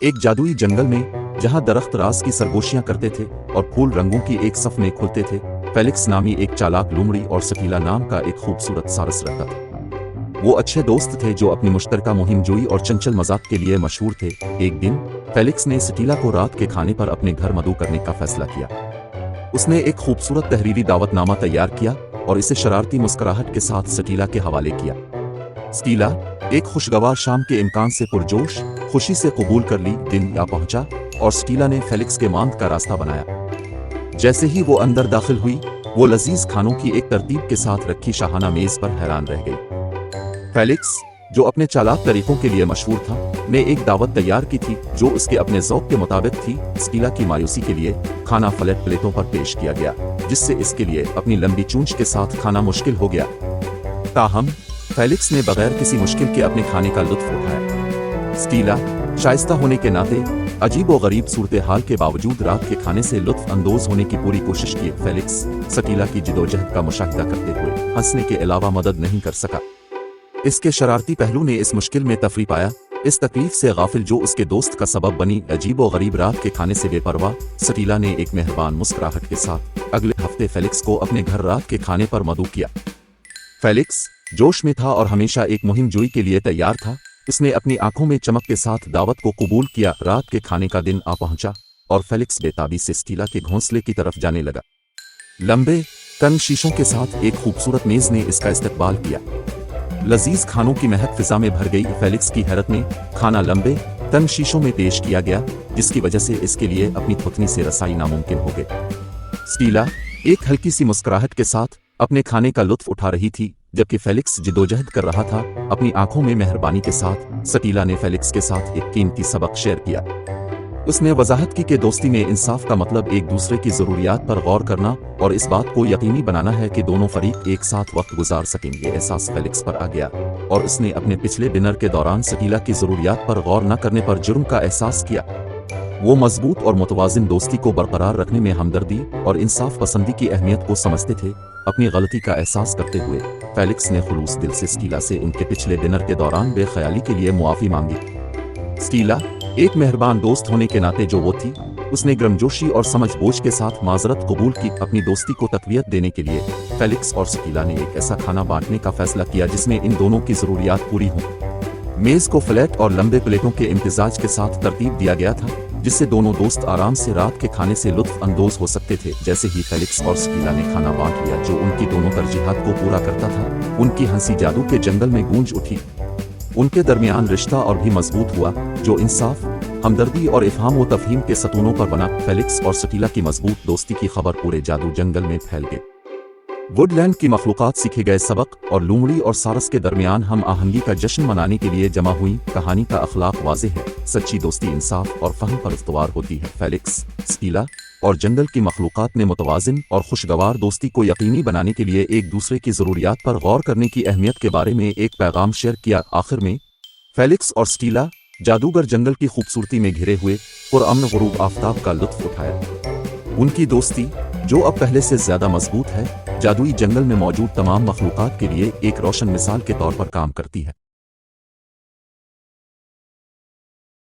एक जादुई जंगल में जहां दरख्त राज की सरगोशियां करते थे और फूल रंगों की एक सफ में खुलते थे, फेलिक्स नामी एक चालाक लूमड़ी और सकीला नाम का एक खूबसूरत सारस रहता था। वो अच्छे दोस्त थे जो अपनी मुश्तरका मुहिम जोई और चंचल मजाक के लिए मशहूर थे। एक दिन फेलिक्स ने सकीला को रात के खाने पर अपने घर मदऊ करने का फैसला किया। उसने एक खूबसूरत तहरीरी दावतनामा तैयार किया और इसे शरारती मुस्कुराहट के साथ सकीला के हवाले किया। सकीला एक खुशगवार शाम के इम्कान से पुरजोश खुशी से कबूल कर ली। दिन आ पहुंचा और सकीला ने फेलिक्स के मांद का रास्ता बनाया। जैसे ही वो अंदर दाखिल हुई, वो लजीज खानों की एक तरतीब के साथ रखी शाहाना मेज पर हैरान रह गई। फेलिक्स, जो अपने चालाक तरीकों के लिए मशहूर था, ने एक दावत तैयार की थी जो उसके अपने ज़ौक़ के मुताबिक थी। सकीला की मायूसी के लिए खाना फ्लैट प्लेटों पर पेश किया गया, जिससे इसके लिए अपनी लंबी चूंच के साथ खाना मुश्किल हो गया। ताहम फेलिक्स ने बगैर किसी मुश्किल के अपने खाने का लुत्फ उठाया। सकीला शाइस्ता होने के नाते अजीब व गरीब सूरत हाल के बावजूद रात के खाने से लुत्फ अंदोज होने की पूरी कोशिश की। फेलिक्स सकीला की जिदोजहद का मुशाहिदा करते हुए हंसने के अलावा मदद नहीं कर सका। इसके शरारती पहलू ने इस मुश्किल में तफरी पाया। इस तकलीफ से गाफिल जो उसके दोस्त का सबब बनी, अजीब व गरीब रात के खाने से बेपरवाह सकीला ने एक मेहरबान मुस्कुराहट के साथ अगले हफ्ते फेलिक्स को अपने घर रात के खाने पर मदऊ किया। फेलिक्स जोश में था और हमेशा एक मुहिम जोई के लिए तैयार था। उसने अपनी आंखों में चमक के साथ दावत को कबूल किया। रात के खाने का दिन आ पहुंचा और फेलिक्स बेताबी से सकीला के घोंसले की तरफ जाने लगा। लंबे तंग शीशों के साथ एक खूबसूरत मेज ने इसका इस्तकबाल किया। लजीज खानों की महक फिजा में भर गई। फेलिक्स की हैरत में खाना लंबे तंग शीशों में पेश किया गया, जिसकी वजह से इसके लिए अपनी थुथनी से रसाई नामुमकिन हो गई। सकीला एक हल्की सी मुस्कुराहट के साथ अपने खाने का लुत्फ उठा रही थी, जबकि फेलिक्स जिदोजहद कर रहा था। अपनी आंखों में मेहरबानी के साथ सकीला ने फेलिक्स के साथ एक कीमती सबक शेयर किया। उसने वजाहत की कि दोस्ती में इंसाफ का मतलब एक दूसरे की जरूरियात पर गौर करना और इस बात को यकीनी बनाना है कि दोनों फरीक एक साथ वक्त गुजार सकेंगे। एहसास फेलिक्स पर आ गया और उसने अपने पिछले डिनर के दौरान सकीला की जरूरियात पर गौर न करने पर जुर्म का एहसास किया। वो मजबूत और मुतवाजिन दोस्ती को बरकरार रखने में हमदर्दी और इंसाफ पसंदी की अहमियत को समझते थे। अपनी गलती का एहसास करते हुए फेलिक्स ने खुलूस दिल से सकीला से उनके पिछले डिनर के दौरान बेख्याली के लिए मुआफी मांगी। सकीला एक मेहरबान दोस्त होने के नाते जो वो थी, उसने गर्मजोशी और समझबूझ के साथ माजरत कबूल की। अपनी दोस्ती को तकवीत देने के लिए फेलिक्स और सकीला ने एक ऐसा खाना बांटने का फैसला किया जिसमें इन दोनों की जरूरियात पूरी हों। मेज को फ्लैट और लंबे प्लेटों के इम्तिजाज के साथ तरतीब दिया गया था, जिससे दोनों दोस्त आराम से रात के खाने से लुत्फ अंदोज हो सकते थे। जैसे ही फेलिक्स और सकीला ने खाना बांट लिया जो उनकी दोनों तरजीहात को पूरा करता था, उनकी हंसी जादू के जंगल में गूंज उठी। उनके दरमियान रिश्ता और भी मजबूत हुआ, जो इंसाफ, हमदर्दी और इफ़हाम व तफहीम के सतूनों पर बना। फेलिक्स और सकीला की मजबूत दोस्ती की खबर पूरे जादू जंगल में फैल गई। वुडलैंड की मखलूक़ात सीखे गए सबक और लूमड़ी और सारस के दरमियान हम आहंगी का जश्न मनाने के लिए जमा हुई। कहानी का अखलाक वाज़े है, सच्ची दोस्ती इंसाफ और फहम पर इस्तवार होती है। फेलिक्स, सकीला और जंगल की मखलूक़ात ने मुतवाज़िन और खुशगवार दोस्ती को यकीनी बनाने के लिए एक दूसरे की ज़रूरियात पर गौर करने की अहमियत के बारे में एक पैगाम शेयर किया। आखिर में फेलिक्स और सकीला जादूगर जंगल की खूबसूरती में घिरे हुए पुरअमन गुरूब आफताब का लुत्फ उठाया। उनकी दोस्ती, जो अब पहले से ज्यादा मजबूत है, जादुई जंगल में मौजूद तमाम मखलूक़ात के लिए एक रोशन मिसाल के तौर पर काम करती है।